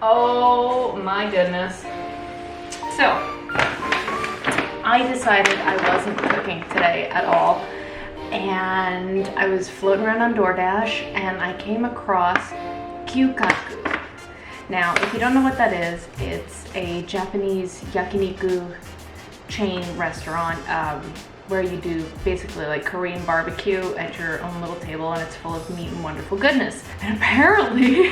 Oh my goodness. So, I decided I wasn't cooking today at all, and I was floating around on DoorDash and I came across Gyu Kaku. Now, if you don't know what that is, it's a Japanese Yakiniku chain restaurant where you do basically like Korean barbecue at your own little table, and it's full of meat and wonderful goodness. And apparently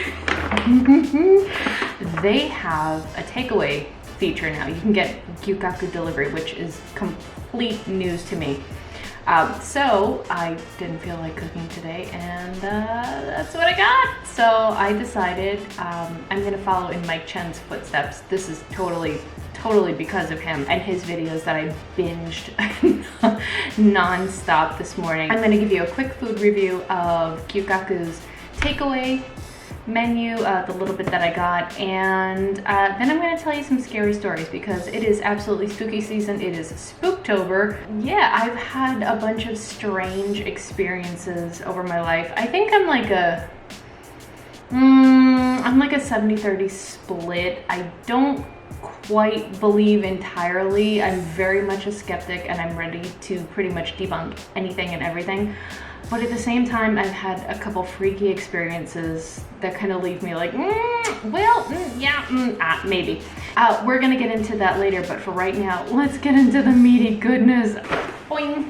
they have a takeaway feature now. You can get Gyu Kaku delivery, which is complete news to me. So I didn't feel like cooking today, and that's what I got. So I decided I'm gonna follow in Mike Chen's footsteps. This is totally because of him and his videos that I binged non-stop this morning. I'm gonna give you a quick food review of Gyu Kaku's takeaway menu, the little bit that I got, and then I'm gonna tell you some scary stories because it is absolutely spooky season. It is Spooktober. Yeah, I've had a bunch of strange experiences over my life. I think I'm like a 70-30 split. I don't quite believe entirely. I'm very much a skeptic, and I'm ready to pretty much debunk anything and everything. But at the same time, I've had a couple freaky experiences that kind of leave me like, maybe. We're gonna get into that later, but for right now, let's get into the meaty goodness. Boing.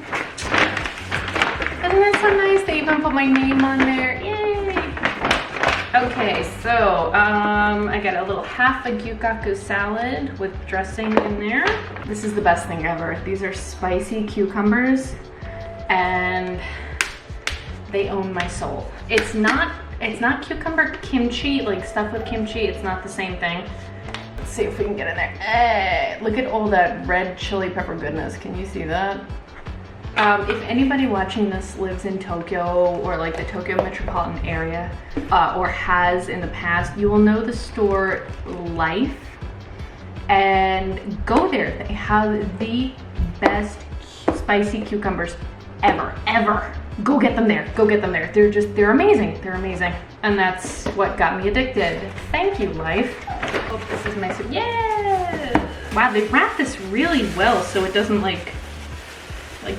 Isn't that so nice? They even put my name on there. Yay! Okay, so I got a little half a Gyu Kaku salad with dressing in there. This is the best thing ever. These are spicy cucumbers, and they own my soul. It's not cucumber kimchi, like stuff with kimchi. It's not the same thing. Let's see if we can get in there. Hey, look at all that red chili pepper goodness. Can you see that? If anybody watching this lives in Tokyo or like the Tokyo metropolitan area, or has in the past, you will know the store Life, and go there. They have the best spicy cucumbers ever. Go get them there. Go get them there. They're amazing. They're amazing. And that's what got me addicted. Thank you, Life. Hope this is my soup. Yeah! Wow, they wrapped this really well so it doesn't like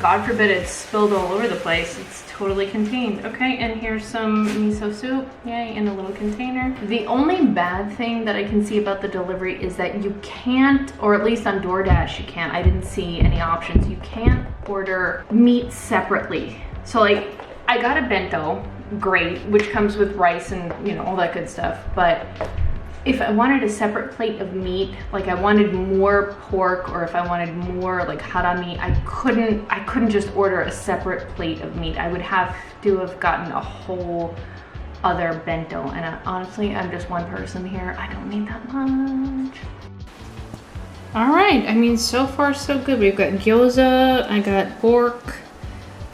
God forbid it's spilled all over the place. It's totally contained. Okay, and here's some miso soup. Yay, in a little container. The only bad thing that I can see about the delivery is that you can't, or at least on DoorDash you can't, I didn't see any options. You can't order meat separately. So like, I got a bento, great, which comes with rice and, you know, all that good stuff. But if I wanted a separate plate of meat, like I wanted more pork, or if I wanted more like harami, I couldn't just order a separate plate of meat. I would have to have gotten a whole other bento. And honestly, I'm just one person here. I don't need that much. All right, I mean, so far so good. We've got gyoza, I got pork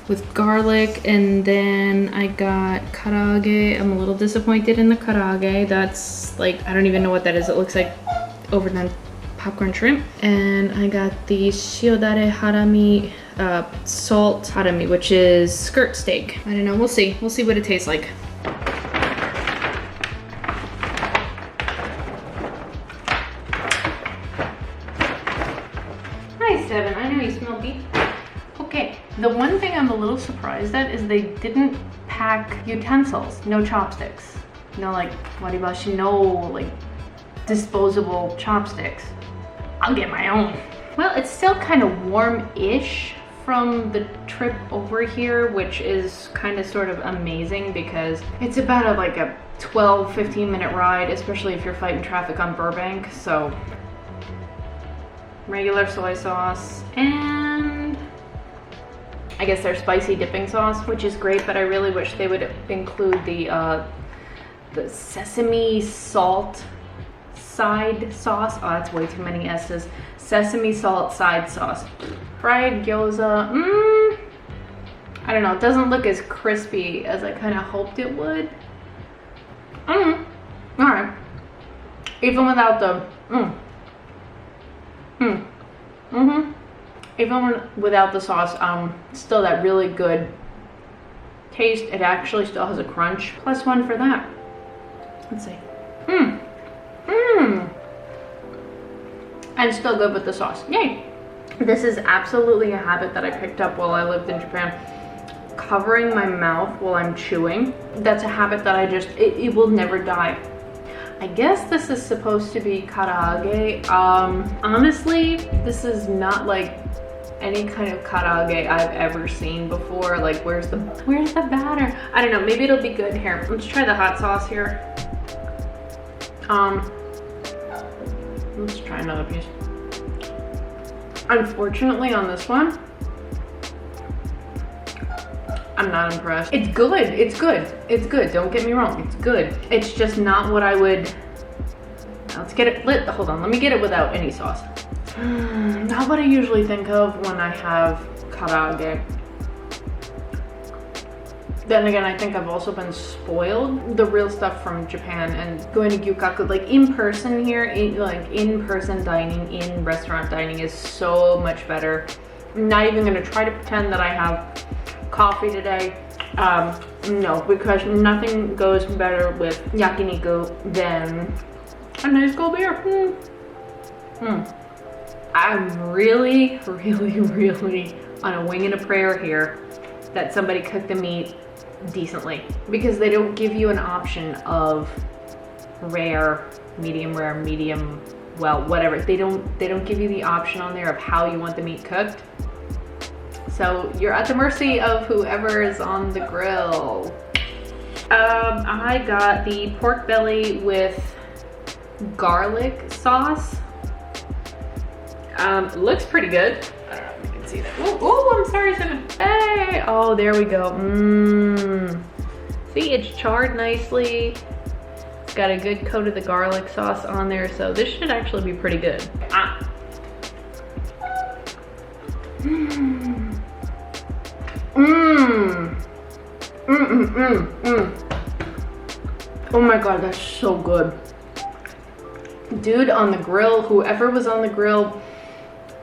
with garlic, and then I got karaage. I'm a little disappointed in the karaage. That's like, I don't even know what that is. It looks like overdone popcorn shrimp. And I got the shiodare harami, salt harami, which is skirt steak. I don't know, we'll see. We'll see what it tastes like. Hi, Seven, I know you smell beef. Okay, the one thing I'm a little surprised at is they didn't pack utensils. No chopsticks. No like waribashi, no like disposable chopsticks. I'll get my own. Well, it's still kind of warm-ish from the trip over here, which is kind of sort of amazing because it's about a 12-15 minute ride, especially if you're fighting traffic on Burbank. So regular soy sauce, and I guess their spicy dipping sauce, which is great, but I really wish they would include the sesame salt side sauce. Oh, that's way too many S's. Sesame salt side sauce. Fried gyoza. I don't know. It doesn't look as crispy as I kind of hoped it would. All right. Even without the even without the sauce, still that really good taste. It actually still has a crunch. +1 for that. Let's see. And still good with the sauce. Yay! This is absolutely a habit that I picked up while I lived in Japan. Covering my mouth while I'm chewing. That's a habit that I just, it will never die. I guess this is supposed to be karaage. Honestly, this is not like any kind of karaage I've ever seen before. Like, where's the batter? I don't know, maybe it'll be good here. Let's try the hot sauce here. Let's try another piece. Unfortunately on this one, I'm not impressed. It's good, it's good, it's good. Don't get me wrong, it's good. It's just not what I would, let's get it lit. Hold on, let me get it without any sauce. Not what I usually think of when I have karaage. Then again, I think I've also been spoiled. The real stuff from Japan and going to Gyu Kaku, like in person here, in person dining, in restaurant dining is so much better. I'm not even gonna try to pretend that I have coffee today. No, because nothing goes better with Yakiniku than a nice cold beer. I'm really, really, really on a wing and a prayer here that somebody cooked the meat decently, because they don't give you an option of rare, medium, well, whatever. They don't give you the option on there of how you want the meat cooked. So you're at the mercy of whoever is on the grill. I got the pork belly with garlic sauce. Looks pretty good. I don't know if you can see that. Oh, I'm sorry, Simon. Hey, oh, there we go. See, it's charred nicely. It's got a good coat of the garlic sauce on there, so this should actually be pretty good. Oh my God, that's so good. Dude on the grill, whoever was on the grill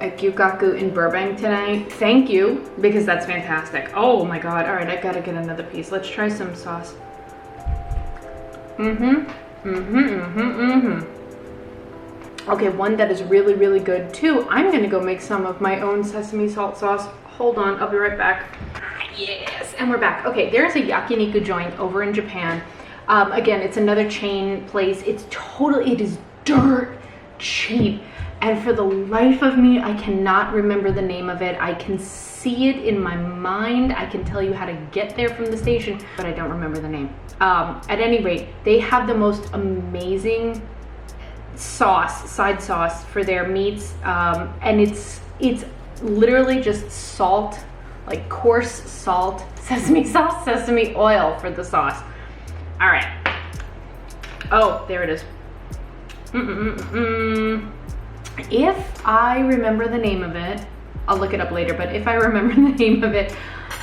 at Gyu Kaku in Burbank today, thank you, because that's fantastic. Oh my God, all right, I gotta get another piece. Let's try some sauce. Okay, one that is really, really good too. I'm gonna go make some of my own sesame salt sauce. Hold on, I'll be right back. Yes, and we're back. Okay, there's a Yakiniku joint over in Japan. Again, it's another chain place. It is dirt cheap. And for the life of me, I cannot remember the name of it. I can see it in my mind. I can tell you how to get there from the station, but I don't remember the name. At any rate, they have the most amazing sauce, side sauce for their meats. And it's literally just salt, like coarse salt, sesame sauce, sesame oil for the sauce. All right. Oh, there it is. If I remember the name of it, I'll look it up later, but if I remember the name of it,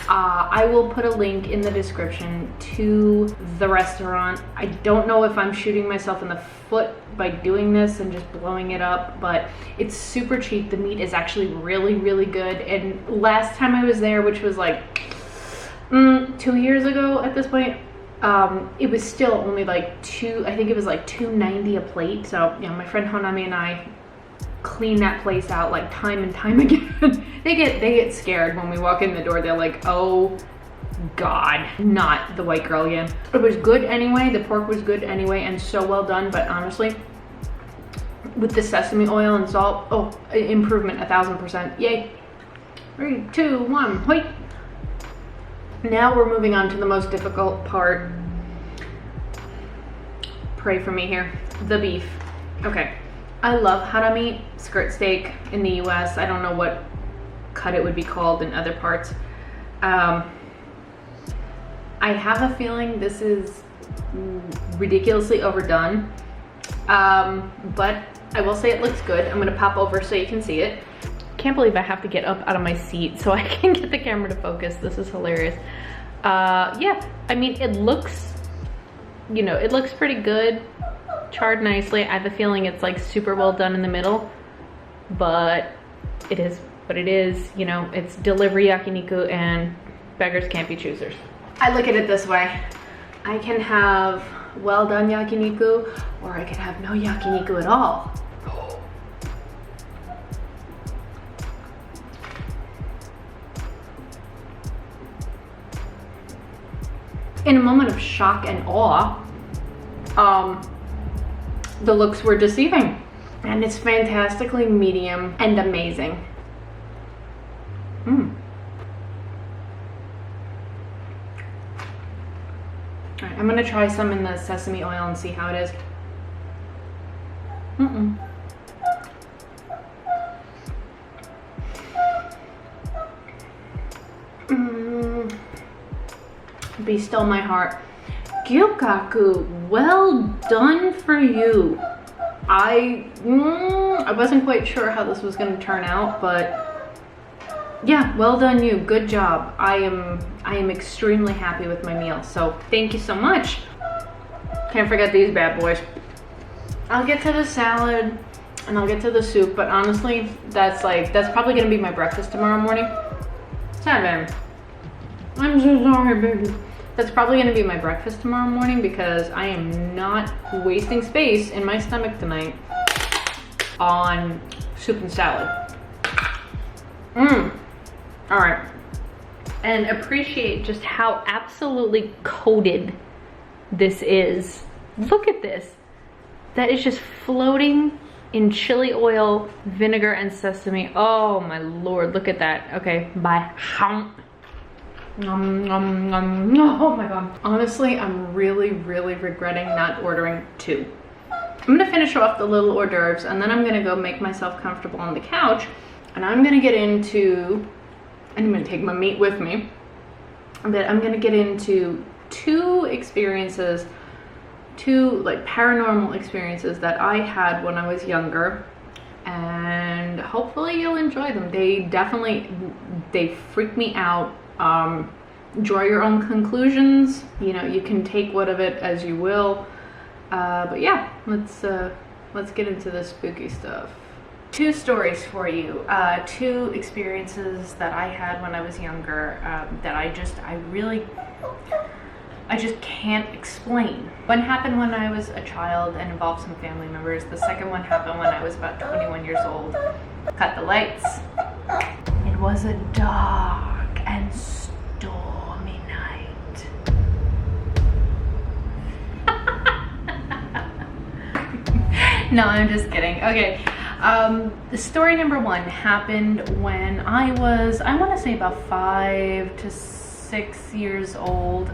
I will put a link in the description to the restaurant. I don't know if I'm shooting myself in the foot by doing this and just blowing it up, but it's super cheap. The meat is actually really, really good. And last time I was there, which was like 2 years ago at this point, it was still only like I think it was like $2.90 a plate. So, you know, my friend Honami and I clean that place out like time and time again. they get scared when we walk in the door. They're like, oh God, not the white girl again. It was good anyway. The pork was good anyway and so well done. But honestly, with the sesame oil and salt, oh, improvement 1000%. Yay. 3, 2, 1, wait. Now we're moving on to the most difficult part. Pray for me here. The beef. Okay. I love harami, skirt steak in the US. I don't know what cut it would be called in other parts. I have a feeling this is ridiculously overdone. But I will say it looks good. I'm gonna pop over so you can see it. Can't believe I have to get up out of my seat so I can get the camera to focus. This is hilarious. Yeah, I mean, it looks, you know, it looks pretty good. Charred nicely. I have a feeling it's like super well done in the middle, but it is what it is. You know, it's delivery Yakiniku and beggars can't be choosers. I look at it this way. I can have well done yakiniku, or I can have no yakiniku at all. In a moment of shock and awe, the looks were deceiving. And it's fantastically medium and amazing. All right, I'm gonna try some in the sesame oil and see how it is. Be still my heart. Gyu Kaku, well done for you. I wasn't quite sure how this was going to turn out, but yeah, well done you. Good job. I am extremely happy with my meal. So thank you so much. Can't forget these bad boys. I'll get to the salad and I'll get to the soup, but honestly, that's probably going to be my breakfast tomorrow morning. Seven. I'm so sorry, baby. That's probably going to be my breakfast tomorrow morning because I am not wasting space in my stomach tonight on soup and salad. All right. And appreciate just how absolutely coated this is. Look at this. That is just floating in chili oil, vinegar, and sesame. Oh my Lord, look at that. Okay, bye. Nom, nom, nom. Oh my God. Honestly, I'm really regretting not ordering two. I'm gonna finish off the little hors d'oeuvres and then I'm gonna go make myself comfortable on the couch and I'm gonna get into, and I'm gonna take my meat with me, but I'm gonna get into two experiences, two like paranormal experiences that I had when I was younger, and hopefully you'll enjoy them. They freak me out. Draw your own conclusions. You know, you can take what of it as you will. But yeah, let's get into the spooky stuff. Two stories for you. Two experiences that I had when I was younger that I just can't explain. One happened when I was a child and involved some family members. The second one happened when I was about 21 years old. Cut the lights. It was a dark and stormy night. No, I'm just kidding. Okay. Story number one happened when I was, I want to say about 5 to 6 years old.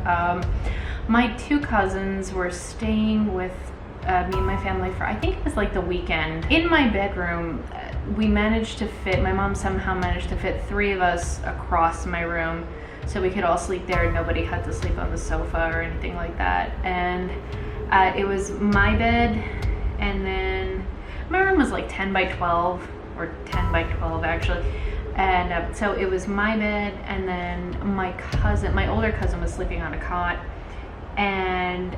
My two cousins were staying with me and my family for, I think it was like the weekend. In my bedroom, we managed to fit, my mom somehow managed to fit 3 of us across my room so we could all sleep there and nobody had to sleep on the sofa or anything like that. And it was my bed, and then my room was like 10 by 12 or 10 by 12 actually. And so it was my bed, and then my older cousin was sleeping on a cot, and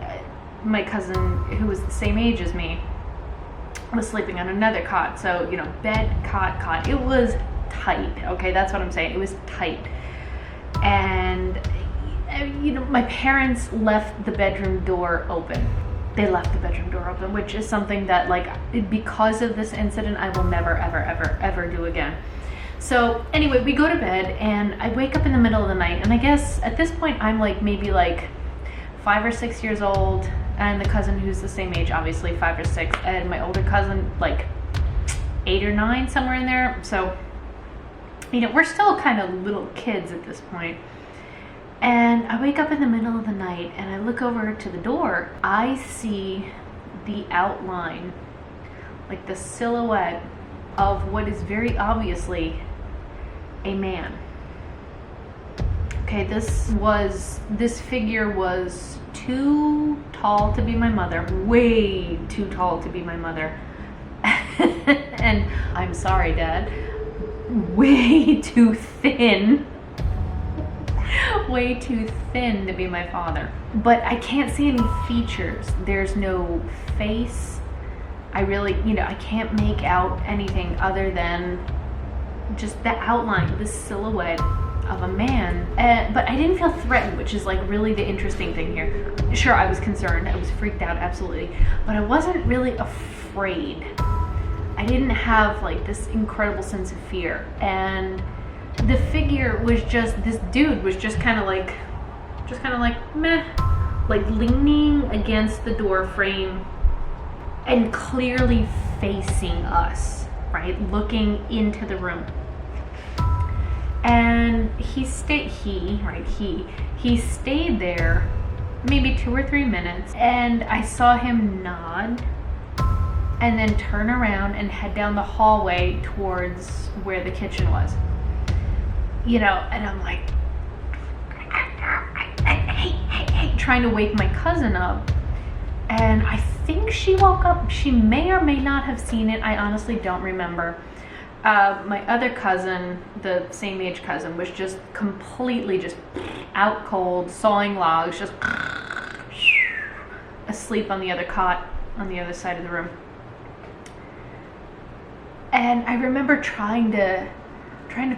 my cousin, who was the same age as me, was sleeping on another cot. So, you know, bed, cot. It was tight, okay? That's what I'm saying. It was tight. And, you know, my parents left the bedroom door open. They left the bedroom door open, which is something that, like, because of this incident, I will never, ever do again. So anyway, we go to bed and I wake up in the middle of the night, and I guess at this point I'm like maybe like 5 or 6 years old, and the cousin who's the same age, obviously 5 or 6, and my older cousin like 8 or 9, somewhere in there. So, you know, we're still kind of little kids at this point. And I wake up in the middle of the night and I look over to the door. I see the outline, like the silhouette of what is very obviously a man. Okay, this figure was too tall to be my mother, way too tall to be my mother. And I'm sorry, Dad, way too thin. Way too thin to be my father. But I can't see any features. There's no face. I really, you know, I can't make out anything other than just the outline, the silhouette of a man, but I didn't feel threatened, which is like really the interesting thing here. Sure, I was concerned, I was freaked out, absolutely, but I wasn't really afraid. I didn't have like this incredible sense of fear, and the figure was just, this dude was just kind of like meh, like leaning against the door frame and clearly facing us, right, looking into the room. And he stayed there maybe 2 or 3 minutes, and I saw him nod and then turn around and head down the hallway towards where the kitchen was. You know, and I'm like, hey, trying to wake my cousin up. And I think she woke up. She may or may not have seen it. I honestly don't remember. My other cousin, the same age cousin, was just completely just out cold, sawing logs, just asleep on the other cot on the other side of the room. And I remember trying to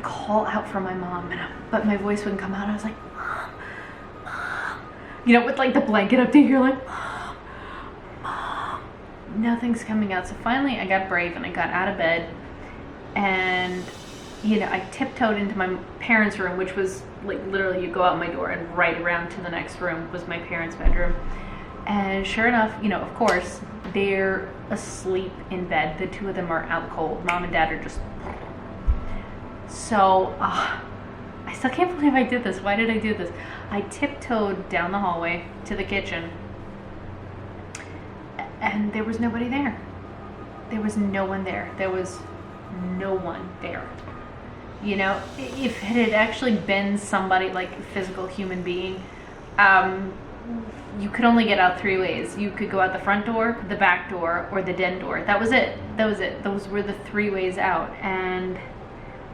call out for my mom, but my voice wouldn't come out. I was like, Mom, Mom. You know, with like the blanket up to here, like, Mom, Mom. Nothing's coming out. So finally I got brave and I got out of bed. And, you know, I tiptoed into my parents' room, which was like literally you go out my door and right around to the next room was my parents' bedroom. And sure enough, you know, of course, they're asleep in bed. The two of them are out cold. Mom and Dad are just... So, I still can't believe I did this. Why did I do this? I tiptoed down the hallway to the kitchen, and there was nobody there. There was no one there. There was no one there. You know, if it had actually been somebody, like a physical human being, you could only get out 3 ways. You could go out the front door, the back door, or the den door. That was it. That was it. Those were the 3 ways out, and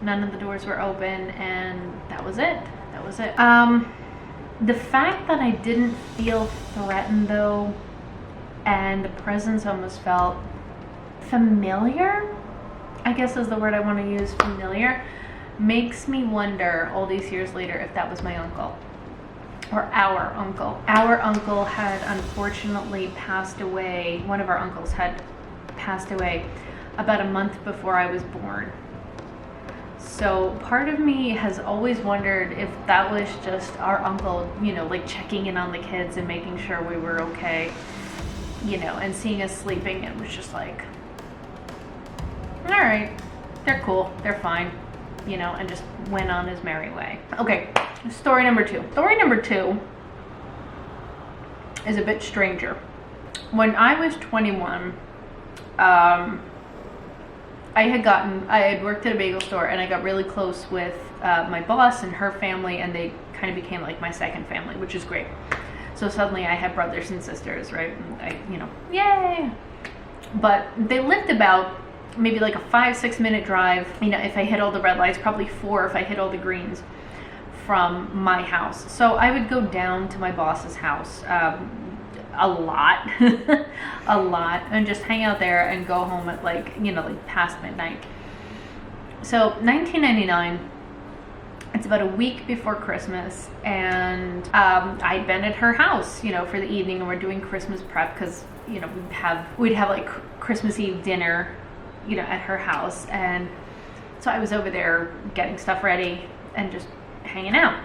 none of the doors were open, and that was it. That was it. The fact that I didn't feel threatened, though, and the presence almost felt familiar, I guess is the word I want to use, familiar, makes me wonder all these years later if that was my uncle. Or our uncle. Our uncle had unfortunately passed away. One of our uncles had passed away about a month before I was born. So part of me has always wondered if that was just our uncle, you know, like checking in on the kids and making sure we were okay, you know, and seeing us sleeping, it was just like, all right, they're cool, they're fine, you know, and just went on his merry way. Okay, story number 2. Story number 2 is a bit stranger. When I was 21, I had worked at a bagel store, and I got really close with my boss and her family, and they kind of became like my second family, which is great. So suddenly I had brothers and sisters, right? And you know, yay! But they lived about maybe like a 5-6 minute drive, you know, if I hit all the red lights, probably 4 if I hit all the greens from my house. So I would go down to my boss's house a lot, a lot, and just hang out there and go home at like, you know, like past midnight. So 1999, it's about a week before Christmas, and I'd been at her house, you know, for the evening, and we're doing Christmas prep because, you know, we'd have like Christmas Eve dinner, you know, at her house. And so I was over there getting stuff ready and just hanging out.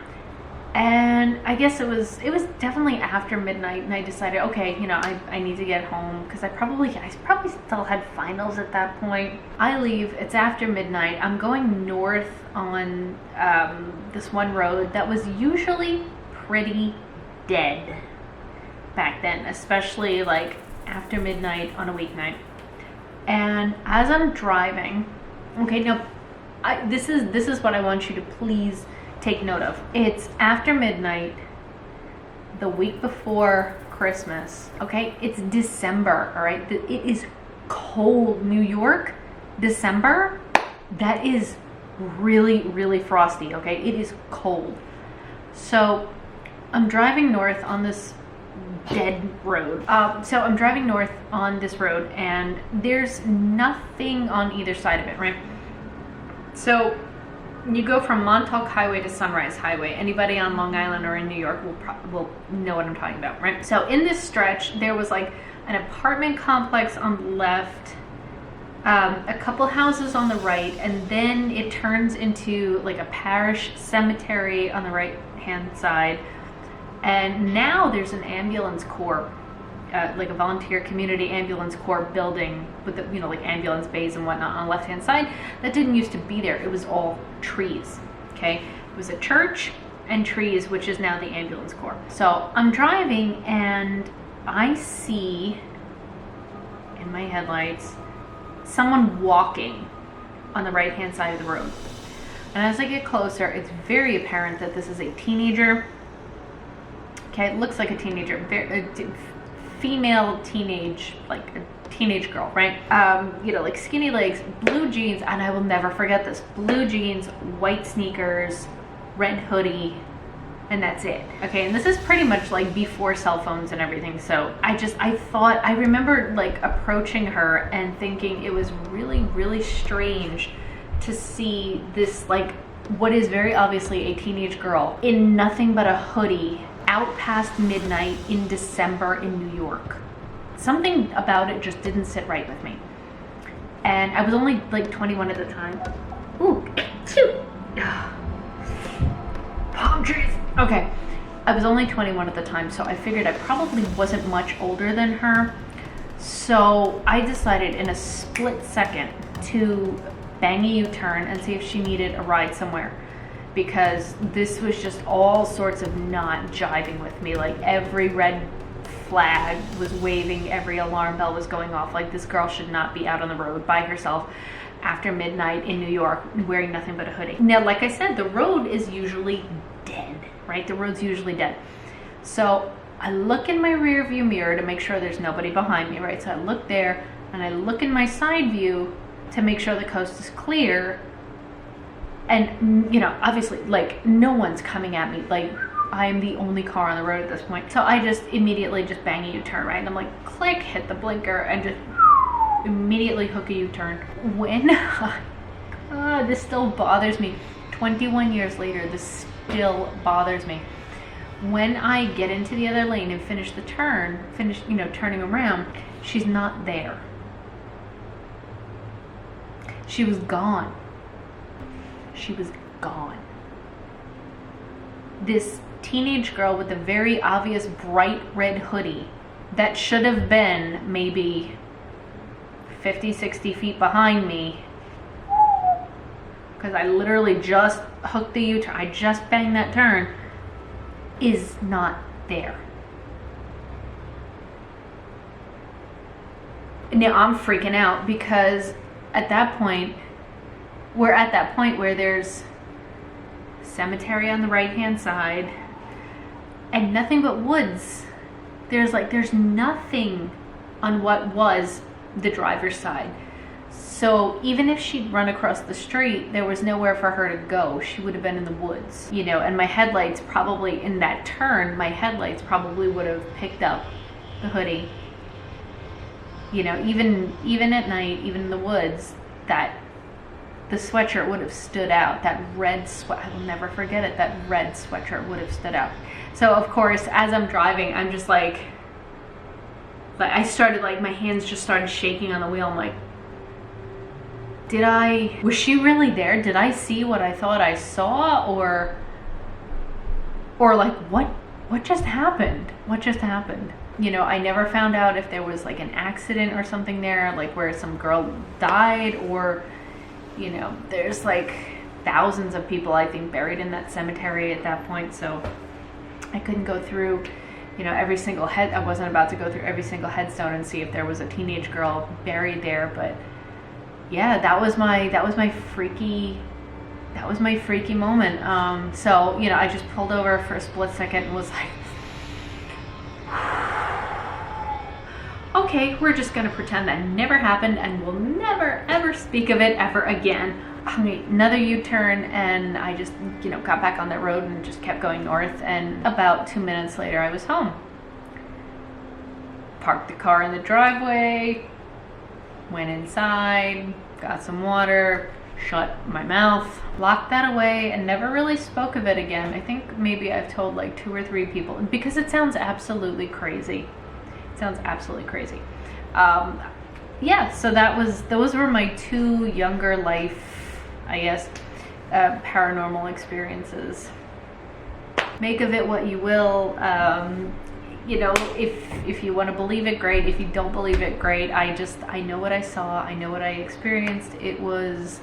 And I guess it was definitely after midnight, and I decided, okay, you know, I need to get home because I probably still had finals at that point. I leave, it's after midnight, I'm going north on this one road that was usually pretty dead back then, especially like after midnight on a weeknight. And as I'm driving, okay, now this is what I want you to please take note of. It's after midnight, the week before Christmas, okay? It's December, all right? It is cold. New York, December, that is really, really frosty, okay? It is cold. So I'm driving north on this dead road. So I'm driving north on this road, and there's nothing on either side of it, right? So you go from Montauk Highway to Sunrise Highway. Anybody on Long Island or in New York will know what I'm talking about, right? So in this stretch, there was like an apartment complex on the left, a couple houses on the right, and then it turns into like a parish cemetery on the right hand side. And now there's an ambulance corps, like a volunteer community ambulance corps building with the, you know, like ambulance bays and whatnot on the left hand side. That didn't used to be there. It was all trees. Okay, it was a church and trees, which is now the ambulance corps. So I'm driving and I see in my headlights someone walking on the right hand side of the road. And as I get closer, it's very apparent that this is a teenager. Okay, it looks like a teenager, female teenage, like a teenage girl, right? You know, like skinny legs, blue jeans, and I will never forget this, blue jeans, white sneakers, red hoodie, and that's it. Okay, and this is pretty much like before cell phones and everything. So I remember like approaching her and thinking it was really, really strange to see this, like, what is very obviously a teenage girl in nothing but a hoodie out past midnight in December in New York. Something about it just didn't sit right with me. And I was only like 21 at the time. Ooh, shoot. Palm trees. Okay, I was only 21 at the time, so I figured I probably wasn't much older than her. So I decided in a split second to bang a U-turn and see if she needed a ride somewhere, because this was just all sorts of not jiving with me. Like every red flag was waving, every alarm bell was going off. Like, this girl should not be out on the road by herself after midnight in New York wearing nothing but a hoodie. Now, like I said, the road is usually dead, right? The road's usually dead. So I look in my rear view mirror to make sure there's nobody behind me, right? So I look there and I look in my side view to make sure the coast is clear. And, you know, obviously, like, no one's coming at me. Like, I am the only car on the road at this point. So I just immediately just bang a U-turn, right? And I'm like, click, hit the blinker, and just immediately hook a U-turn. When, this still bothers me. 21 years later, this still bothers me. When I get into the other lane and finish the turn, you know, turning around, she's not there. She was gone. She was gone. This teenage girl with a very obvious bright red hoodie that should have been maybe 50, 60 feet behind me, because I literally just hooked the U-turn, I just banged that turn, is not there. Now I'm freaking out, because at that point, we're at that point where there's cemetery on the right hand side and nothing but woods. There's nothing on what was the driver's side. So even if she'd run across the street, there was nowhere for her to go. She would have been in the woods, you know, and my headlights probably, in that turn, my headlights probably would have picked up the hoodie. You know, even at night, even in the woods, that the sweatshirt would have stood out. That red I will never forget it. That red sweatshirt would have stood out. So of course, as I'm driving, I'm just like I started, like, my hands just started shaking on the wheel. I'm like, was she really there? Did I see what I thought I saw? Or like, what just happened? What just happened? You know, I never found out if there was like an accident or something there, like where some girl died, or, you know, there's like thousands of people, I think, buried in that cemetery at that point. So I couldn't go through, you know, every single I wasn't about to go through every single headstone and see if there was a teenage girl buried there. But yeah, that was my freaky moment. So, you know, I just pulled over for a split second and was like, okay, we're just gonna pretend that never happened and we'll never ever speak of it ever again. I made another U-turn and I just, you know, got back on that road and just kept going north, and about 2 minutes later I was home. Parked the car in the driveway, went inside, got some water, shut my mouth, locked that away, and never really spoke of it again. I think maybe I've told like 2 or 3 people, because it sounds absolutely crazy. It sounds absolutely crazy. Yeah, so those were my 2 younger life, I guess, paranormal experiences. Make of it what you will. You know, if you want to believe it, great. If you don't believe it, great. I know what I saw. I know what I experienced. It was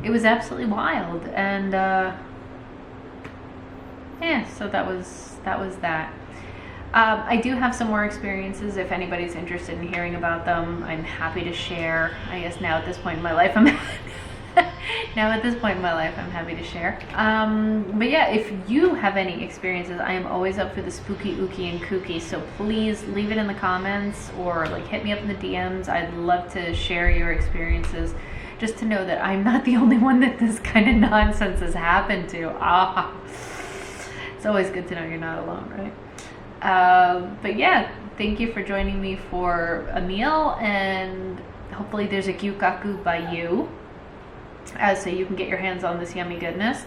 absolutely wild. And yeah, so that was that. I do have some more experiences. If anybody's interested in hearing about them, I'm happy to share. I guess now at this point in my life, I'm happy to share. But yeah, if you have any experiences, I am always up for the spooky, ooky, and kooky. So please leave it in the comments or like hit me up in the DMs. I'd love to share your experiences, just to know that I'm not the only one that this kind of nonsense has happened to. It's always good to know you're not alone, right? But yeah, thank you for joining me for a meal, and hopefully there's a Gyu Kaku by you, so you can get your hands on this yummy goodness.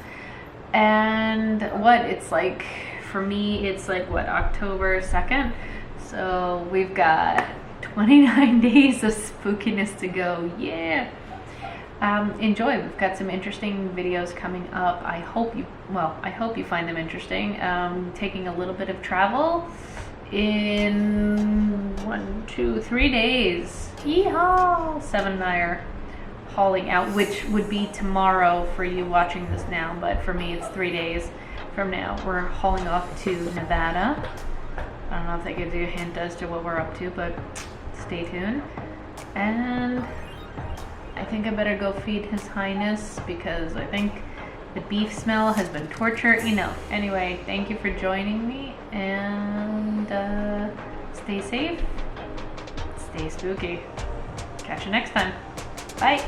And it's like, for me, it's like October 2nd, so we've got 29 days of spookiness to go. Yeah. Enjoy. We've got some interesting videos coming up. I hope you find them interesting. Taking a little bit of travel in 1, 2, 3 days. Yeehaw! 7 and I are hauling out, which would be tomorrow for you watching this now, but for me it's 3 days from now. We're hauling off to Nevada. I don't know if that gives you a hint as to what we're up to, but stay tuned. And I think I better go feed His Highness, because I think the beef smell has been torture. Anyway, thank you for joining me, and stay safe, stay spooky. Catch you next time. Bye.